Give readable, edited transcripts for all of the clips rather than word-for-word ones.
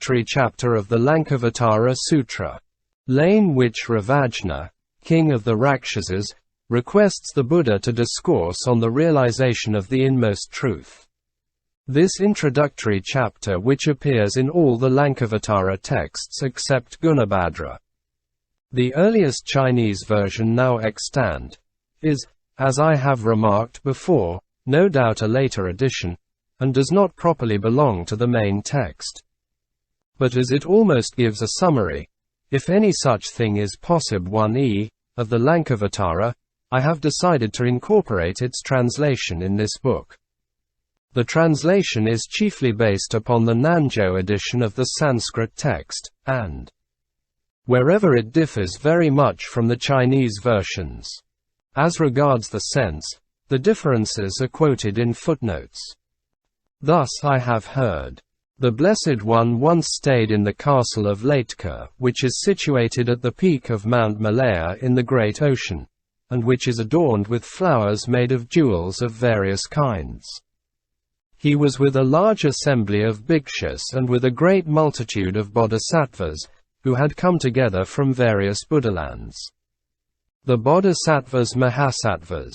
introductory chapter of the Lankavatara Sutra, in which Ravajna, king of the Rakshasas, requests the Buddha to discourse on the realization of the inmost truth. This introductory chapter, which appears in all the Lankavatara texts except Gunabhadra, the earliest Chinese version now extant, is, as I have remarked before, no doubt a later addition, and does not properly belong to the main text. But as it almost gives a summary, if any such thing is possible, 1e, of the Lankavatara, I have decided to incorporate its translation in this book. The translation is chiefly based upon the Nanzhou edition of the Sanskrit text, and wherever it differs very much from the Chinese versions. As regards the sense, the differences are quoted in footnotes. Thus I have heard. The Blessed One once stayed in the castle of Laitka, which is situated at the peak of Mount Malaya in the Great Ocean, and which is adorned with flowers made of jewels of various kinds. He was with a large assembly of bhikshus and with a great multitude of bodhisattvas, who had come together from various buddhalands. The bodhisattvas-mahasattvas,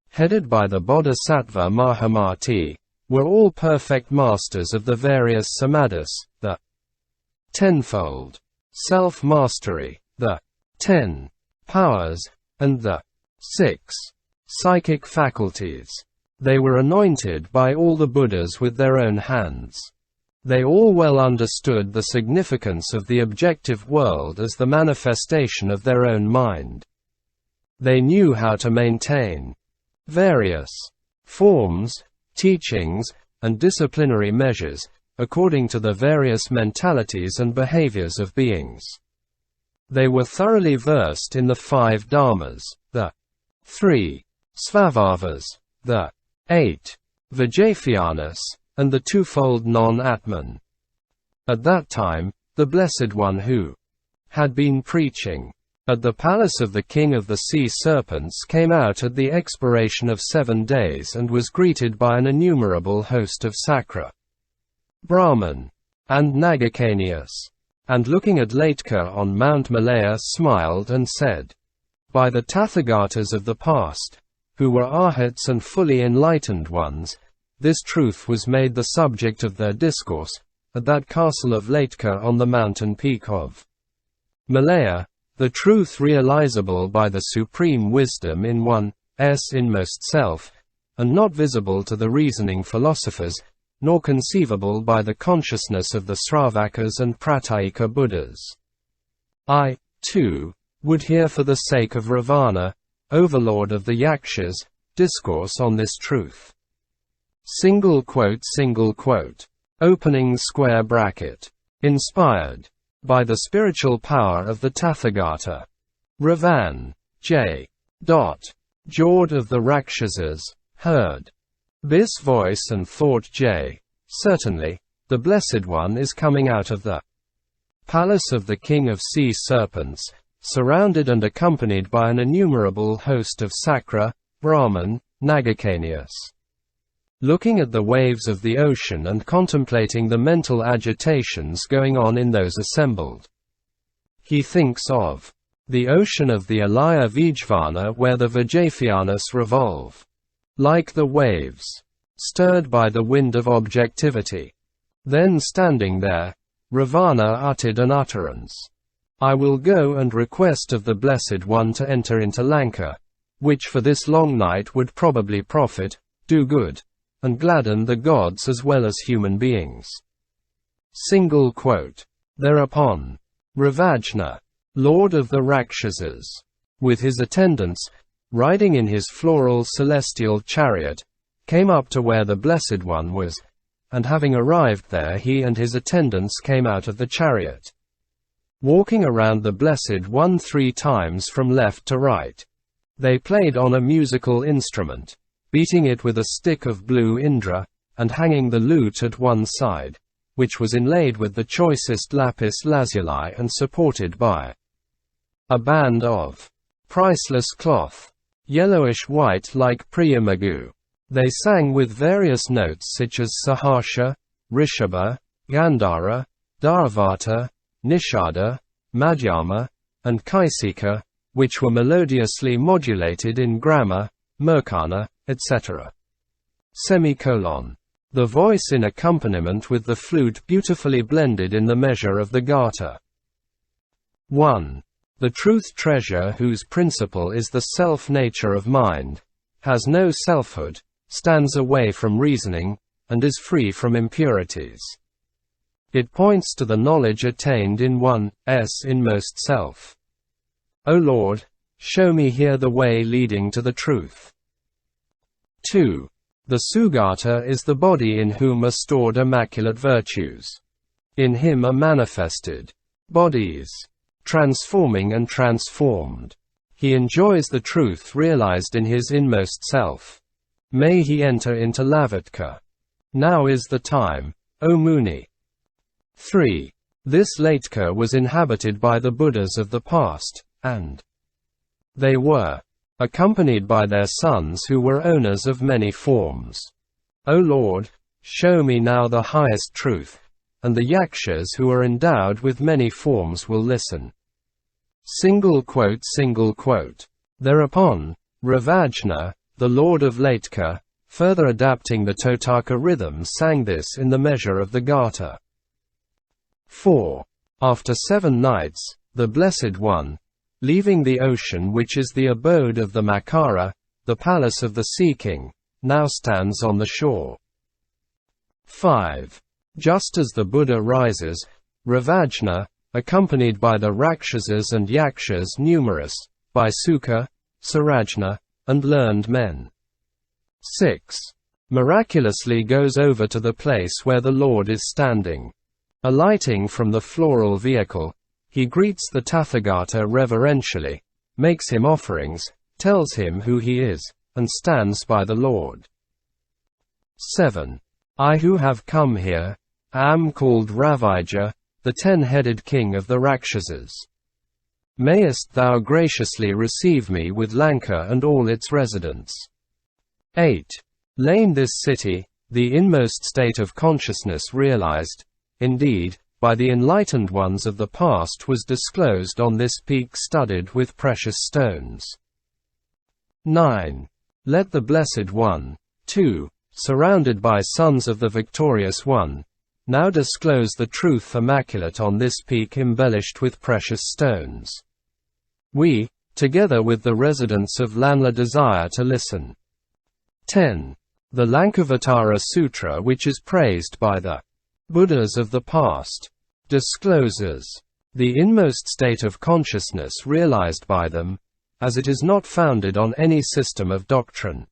headed by the bodhisattva mahamati, were all perfect masters of the various samadhis, the tenfold, self-mastery, the 10 powers, and the 6 psychic faculties. They were anointed by all the Buddhas with their own hands. They all well understood the significance of the objective world as the manifestation of their own mind. They knew how to maintain various forms, teachings, and disciplinary measures, according to the various mentalities and behaviors of beings. They were thoroughly versed in the 5 dharmas, the 3 svabhavas, the 8 vijayaphanas, and the twofold non-atman. At that time, the Blessed One who had been preaching at the palace of the king of the sea serpents came out at the expiration of 7 days and was greeted by an innumerable host of Sakra, Brahman, and Nagakanias, and looking at Laitka on Mount Malaya smiled and said, "By the Tathagatas of the past, who were arhats and fully enlightened ones, this truth was made the subject of their discourse, at that castle of Laitka on the mountain peak of Malaya, the truth realizable by the supreme wisdom in one's inmost self, and not visible to the reasoning philosophers, nor conceivable by the consciousness of the Sravakas and Pratyeka Buddhas. I, too, would hear for the sake of Ravana, overlord of the Yakshas, discourse on this truth." Opening square bracket. Inspired by the spiritual power of the Tathagata, Ravan, J. Jord of the Rakshasas, heard this voice and thought, certainly, the Blessed One is coming out of the palace of the king of sea serpents, surrounded and accompanied by an innumerable host of Sakra, Brahman, Nagakanias. Looking at the waves of the ocean and contemplating the mental agitations going on in those assembled, he thinks of the ocean of the Alaya Vijvana where the Vijayaphanas revolve, like the waves, stirred by the wind of objectivity. Then standing there, Ravana uttered an utterance. "I will go and request of the Blessed One to enter into Lanka, which for this long night would probably profit, do good, and gladden the gods as well as human beings." Thereupon, Ravajna, lord of the Rakshasas, with his attendants, riding in his floral celestial chariot, came up to where the Blessed One was, and having arrived there he and his attendants came out of the chariot, walking around the Blessed One 3 times from left to right. They played on a musical instrument, beating it with a stick of blue Indra, and hanging the lute at one side, which was inlaid with the choicest lapis lazuli and supported by a band of priceless cloth, yellowish-white like Priyamagu. They sang with various notes such as Sahasha, Rishabha, Gandhara, Dharavata, Nishada, Madhyama, and Kaisika, which were melodiously modulated in grammar, murkana, etc. The voice in accompaniment with the flute beautifully blended in the measure of the gata. 1. The truth treasure, whose principle is the self-nature of mind, has no selfhood, stands away from reasoning, and is free from impurities. It points to the knowledge attained in one's inmost self. O Lord, show me here the way leading to the truth. 2. The Sugata is the body in whom are stored immaculate virtues. In him are manifested bodies, transforming and transformed. He enjoys the truth realized in his inmost self. May he enter into laitka. Now is the time, O Muni. 3. This laitka was inhabited by the Buddhas of the past, and they were accompanied by their sons who were owners of many forms. O Lord, show me now the highest truth, and the yakshas who are endowed with many forms will listen. Thereupon, Ravajna, the lord of Laitka, further adapting the Totaka rhythm, sang this in the measure of the Gata. 4. After 7 nights, the Blessed One, leaving the ocean which is the abode of the Makara, the palace of the Sea King, now stands on the shore. 5. Just as the Buddha rises, Ravajna, accompanied by the Rakshasas and Yakshas numerous, by Sukha, Sarajna, and learned men. 6. Miraculously goes over to the place where the Lord is standing. Alighting from the floral vehicle, he greets the Tathagata reverentially, makes him offerings, tells him who he is, and stands by the Lord. 7. I who have come here, am called Ravija, the 10-headed king of the Rakshasas. Mayest thou graciously receive me with Lanka and all its residents. 8. Lane this city, the inmost state of consciousness realized, indeed, by the enlightened ones of the past, was disclosed on this peak studded with precious stones. 9. Let the Blessed One, too, surrounded by sons of the Victorious One, now disclose the truth immaculate on this peak embellished with precious stones. We, together with the residents of Lanla, desire to listen. 10. The Lankavatara Sutra, which is praised by the Buddhas of the past, discloses the inmost state of consciousness realized by them, as it is not founded on any system of doctrine.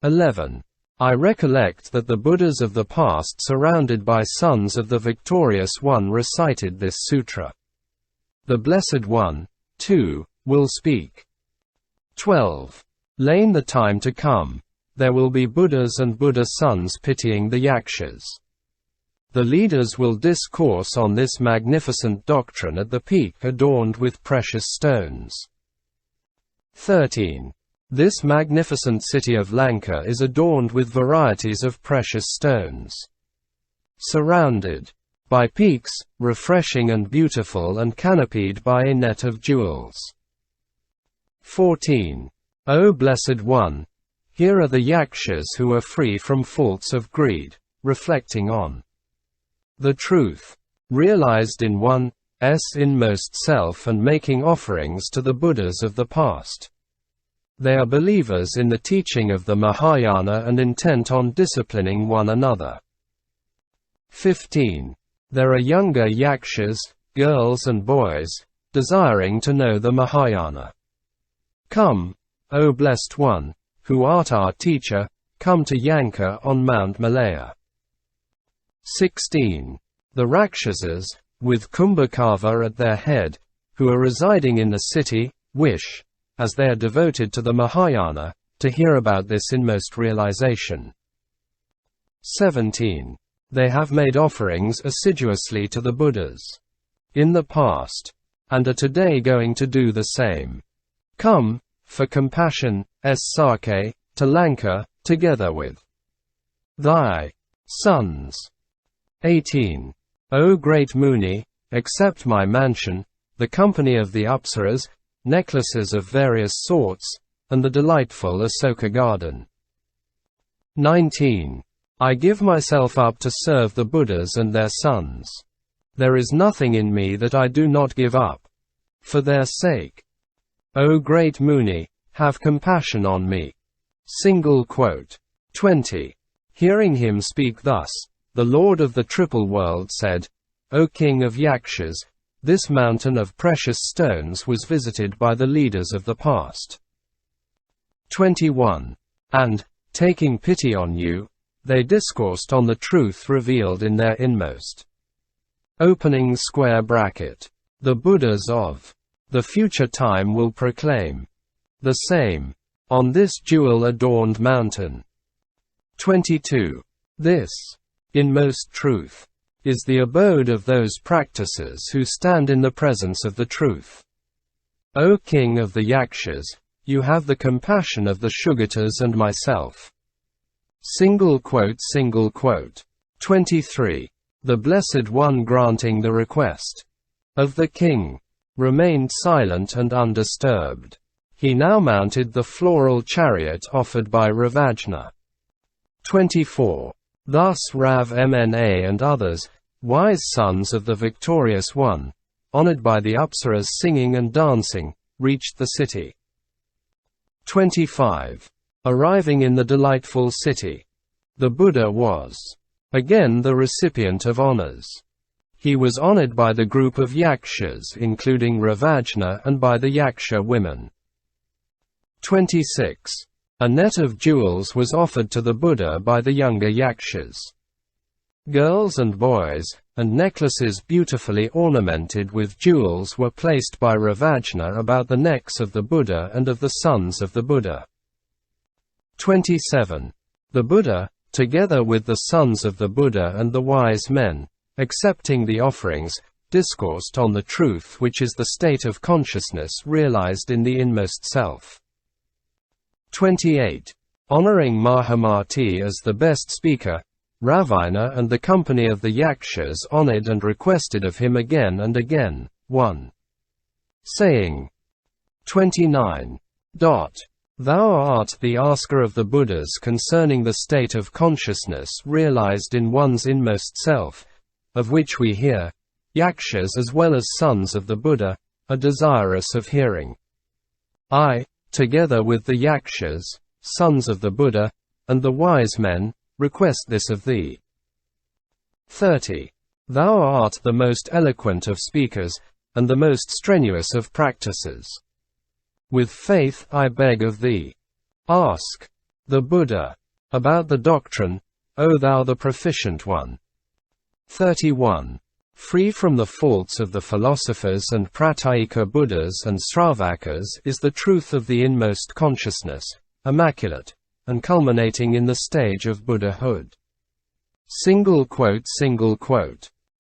11. I recollect that the Buddhas of the past, surrounded by sons of the Victorious One, recited this sutra. The Blessed One, too, will speak. 12. Lane the time to come, there will be Buddhas and Buddha sons pitying the Yakshas. The leaders will discourse on this magnificent doctrine at the peak adorned with precious stones. 13. This magnificent city of Lanka is adorned with varieties of precious stones, surrounded by peaks, refreshing and beautiful, and canopied by a net of jewels. 14. O Blessed One, here are the Yakshas who are free from faults of greed, reflecting on the truth realized in one's inmost self and making offerings to the Buddhas of the past. They are believers in the teaching of the Mahayana and intent on disciplining one another. 15. There are younger Yakshas, girls and boys, desiring to know the Mahayana. Come, O Blessed One, who art our teacher, come to Yanka on Mount Malaya. 16. The Rakshasas, with Kumbhakava at their head, who are residing in the city, wish, as they are devoted to the Mahayana, to hear about this inmost realization. 17. They have made offerings assiduously to the Buddhas in the past, and are today going to do the same. Come, for compassion's sake, to Lanka, together with thy sons. 18. O great Muni, accept my mansion, the company of the Apsaras, necklaces of various sorts, and the delightful Asoka garden. 19. I give myself up to serve the Buddhas and their sons. There is nothing in me that I do not give up. For their sake. O great Muni, have compassion on me. 20. Hearing him speak thus, the Lord of the Triple World said, O King of Yakshas, this mountain of precious stones was visited by the leaders of the past. 21. And, taking pity on you, they discoursed on the truth revealed in their inmost. Opening square bracket. The Buddhas of the future time will proclaim the same on this jewel-adorned mountain. 22. This inmost truth is the abode of those practices who stand in the presence of the truth. O King of the Yakshas, you have the compassion of the Sugatas and myself. 23. The Blessed One granting the request of the king remained silent and undisturbed. He now mounted the floral chariot offered by Ravajna. 24. Thus Rav Mna and others, wise sons of the victorious one, honored by the Apsaras singing and dancing, reached the city. 25. Arriving in the delightful city, the Buddha was again the recipient of honors. He was honored by the group of Yakshas including Ravajna and by the Yaksha women. 26. A net of jewels was offered to the Buddha by the younger Yakshas. Girls and boys, and necklaces beautifully ornamented with jewels were placed by Ravajna about the necks of the Buddha and of the sons of the Buddha. 27. The Buddha, together with the sons of the Buddha and the wise men, accepting the offerings, discoursed on the truth which is the state of consciousness realized in the inmost self. 28. Honoring Mahamati as the best speaker, Ravina and the company of the Yakshas honored and requested of him again and again, 1. Saying, 29. Thou art the asker of the Buddhas concerning the state of consciousness realized in one's inmost self, of which we hear, Yakshas as well as sons of the Buddha, are desirous of hearing. I, together with the Yakshas, sons of the Buddha, and the wise men, request this of thee. 30. Thou art the most eloquent of speakers, and the most strenuous of practices. With faith I beg of thee. Ask the Buddha about the doctrine, O thou the proficient one. 31. Free from the faults of the philosophers and Pratyeka Buddhas and Sravakas is the truth of the inmost consciousness, immaculate, and culminating in the stage of Buddhahood.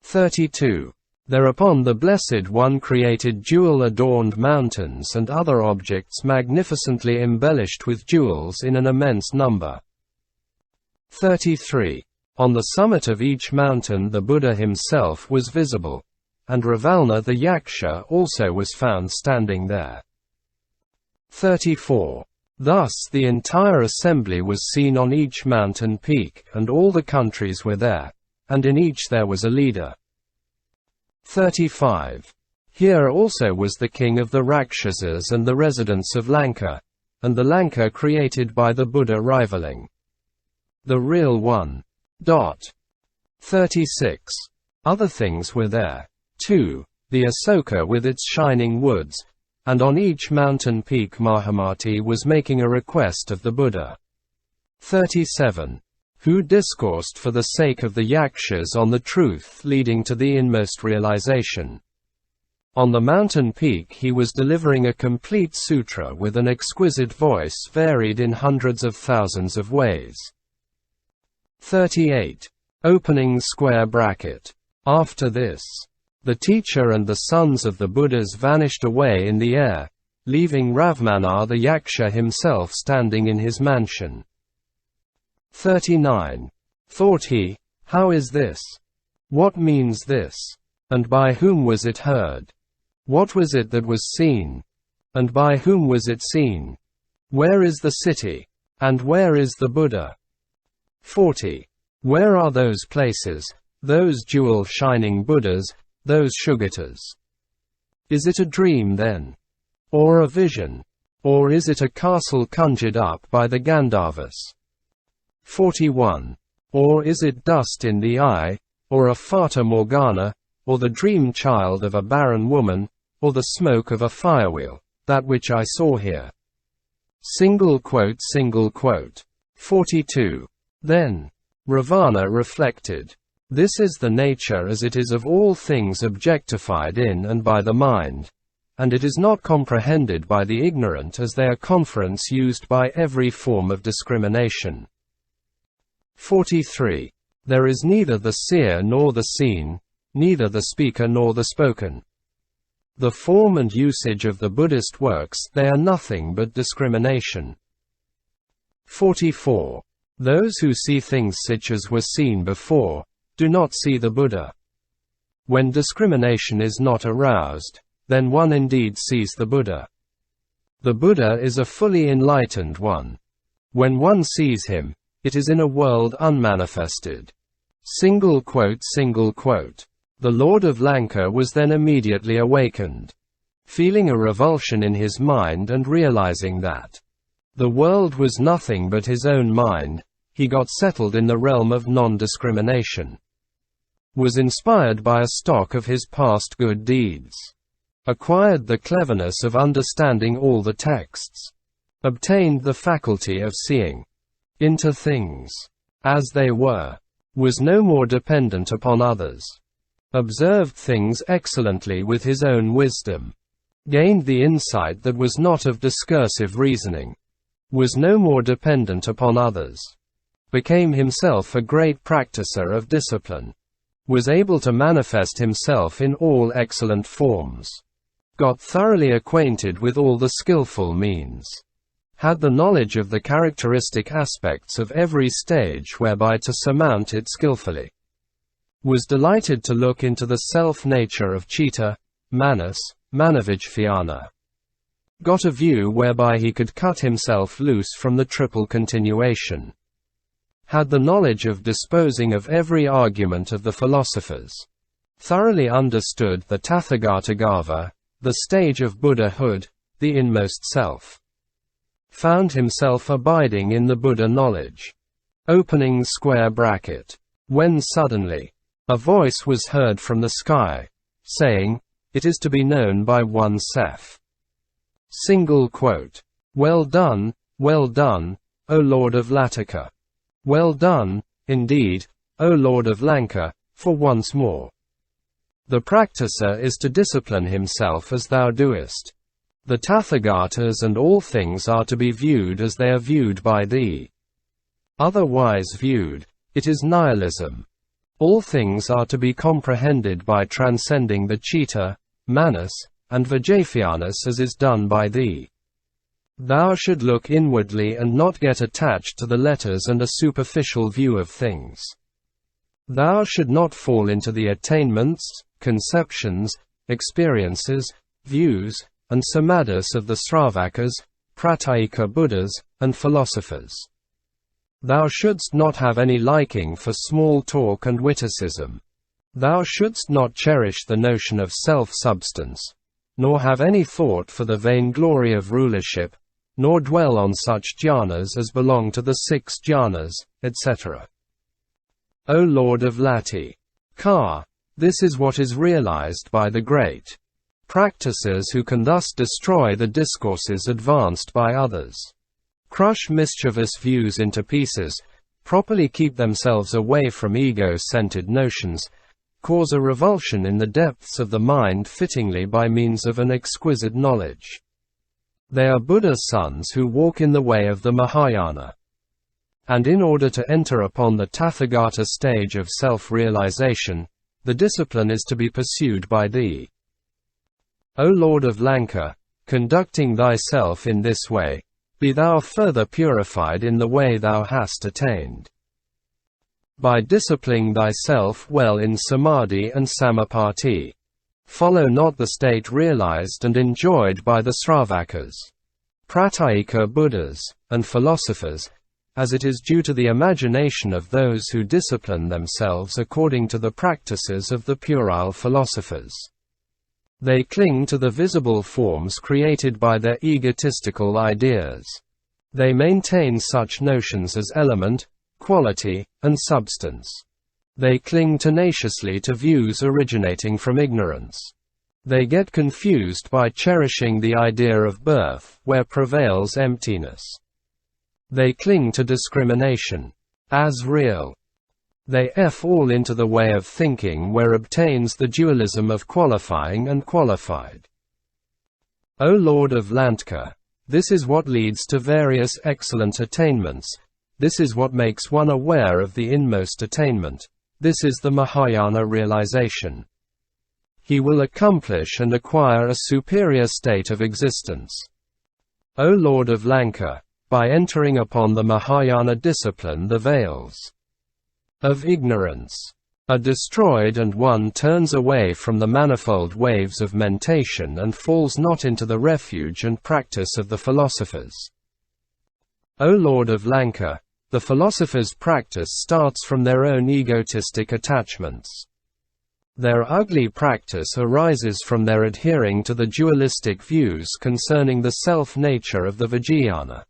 32. Thereupon the Blessed One created jewel-adorned mountains and other objects magnificently embellished with jewels in an immense number. 33. On the summit of each mountain the Buddha himself was visible, and Ravalna the Yaksha also was found standing there. 34. Thus the entire assembly was seen on each mountain peak, and all the countries were there, and in each there was a leader. 35. Here also was the king of the Rakshasas and the residents of Lanka, and the Lanka created by the Buddha rivaling the real one. 36. Other things were there, too, the Asoka with its shining woods, and on each mountain peak Mahamati was making a request of the Buddha. 37. Who discoursed for the sake of the Yakshas on the truth leading to the inmost realization. On the mountain peak he was delivering a complete sutra with an exquisite voice varied in hundreds of thousands of ways. 38. Opening square bracket. After this, the teacher and the sons of the Buddhas vanished away in the air, leaving Ravmana the Yaksha himself standing in his mansion. 39. Thought he, how is this? What means this? And by whom was it heard? What was it that was seen? And by whom was it seen? Where is the city? And where is the Buddha? 40. Where are those places, those jewel-shining Buddhas, those Shugatas? Is it a dream then? Or a vision? Or is it a castle conjured up by the Gandharvas? 41. Or is it dust in the eye, or a fata morgana, or the dream child of a barren woman, or the smoke of a firewheel, that which I saw here? 42. Then Ravana reflected, this is the nature as it is of all things objectified in and by the mind, and it is not comprehended by the ignorant as they are conference used by every form of discrimination. 43. There is neither the seer nor the seen, neither the speaker nor the spoken. The form and usage of the Buddhist works, they are nothing but discrimination. 44. Those who see things such as were seen before, do not see the Buddha. When discrimination is not aroused, then one indeed sees the Buddha. The Buddha is a fully enlightened one. When one sees him, it is in a world unmanifested. The Lord of Lanka was then immediately awakened. Feeling a revulsion in his mind and realizing that the world was nothing but his own mind, he got settled in the realm of non-discrimination. Was inspired by a stock of his past good deeds. Acquired the cleverness of understanding all the texts. Obtained the faculty of seeing into things as they were. Was no more dependent upon others. Observed things excellently with his own wisdom. Gained the insight that was not of discursive reasoning. Was no more dependent upon others. Became himself a great practicer of discipline. Was able to manifest himself in all excellent forms. Got thoroughly acquainted with all the skillful means. Had the knowledge of the characteristic aspects of every stage whereby to surmount it skillfully. Was delighted to look into the self-nature of citta, manas, manavijñāna. Got a view whereby he could cut himself loose from the triple continuation. Had the knowledge of disposing of every argument of the philosophers. Thoroughly understood the Tathagatagarbha, the stage of Buddhahood, the inmost self. Found himself abiding in the Buddha knowledge. Opening square bracket. When suddenly, a voice was heard from the sky, saying, it is to be known by oneself. Well done, O Lord of Latika. Well done, indeed, O Lord of Lanka, for once more. The practicer is to discipline himself as thou doest. The Tathagatas and all things are to be viewed as they are viewed by thee. Otherwise viewed, it is nihilism. All things are to be comprehended by transcending the citta, manas, and vijñānas as is done by thee. Thou should look inwardly and not get attached to the letters and a superficial view of things. Thou should not fall into the attainments, conceptions, experiences, views, and samadhis of the Sravakas, Pratyeka Buddhas, and philosophers. Thou shouldst not have any liking for small talk and witticism. Thou shouldst not cherish the notion of self-substance, nor have any thought for the vainglory of rulership, nor dwell on such jhanas as belong to the 6 jhanas, etc. O Lord of Lati Ka, this is what is realized by the great practices who can thus destroy the discourses advanced by others. Crush mischievous views into pieces, properly keep themselves away from ego-centered notions, cause a revulsion in the depths of the mind fittingly by means of an exquisite knowledge. They are Buddha's sons who walk in the way of the Mahayana. And in order to enter upon the Tathagata stage of self-realization, the discipline is to be pursued by thee. O Lord of Lanka, conducting thyself in this way, be thou further purified in the way thou hast attained. by disciplining thyself well in samadhi and samapatti. Follow not the state realized and enjoyed by the Sravakas, Pratyeka Buddhas, and philosophers, as it is due to the imagination of those who discipline themselves according to the practices of the puerile philosophers. They cling to the visible forms created by their egotistical ideas. They maintain such notions as element, quality, and substance. They cling tenaciously to views originating from ignorance. They get confused by cherishing the idea of birth, where prevails emptiness. They cling to discrimination as real. They fall into the way of thinking where obtains the dualism of qualifying and qualified. O Lord of Lanka, this is what leads to various excellent attainments. This is what makes one aware of the inmost attainment. This is the Mahayana realization. He will accomplish and acquire a superior state of existence. O Lord of Lanka, by entering upon the Mahayana discipline the veils of ignorance are destroyed and one turns away from the manifold waves of mentation and falls not into the refuge and practice of the philosophers. O Lord of Lanka, the philosophers' practice starts from their own egotistic attachments. Their ugly practice arises from their adhering to the dualistic views concerning the self-nature of the Vijnana.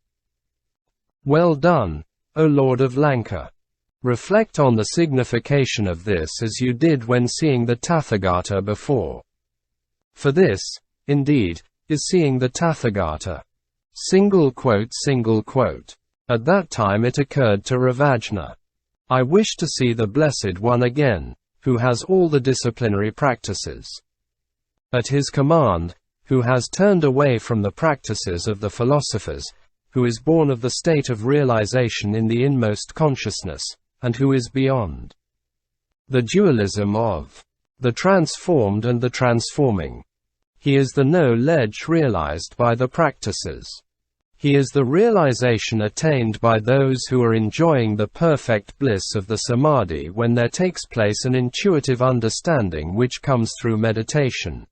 Well done, O Lord of Lanka. Reflect on the signification of this as you did when seeing the Tathagata before. For this, indeed, is seeing the Tathagata. At that time it occurred to Ravajna, I wish to see the Blessed One again, who has all the disciplinary practices. At his command, who has turned away from the practices of the philosophers, who is born of the state of realization in the inmost consciousness, and who is beyond the dualism of the transformed and the transforming. He is the knowledge realized by the practices. He is the realization attained by those who are enjoying the perfect bliss of the samadhi when there takes place an intuitive understanding which comes through meditation.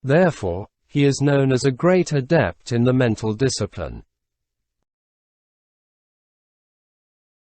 Therefore, he is known as a great adept in the mental discipline.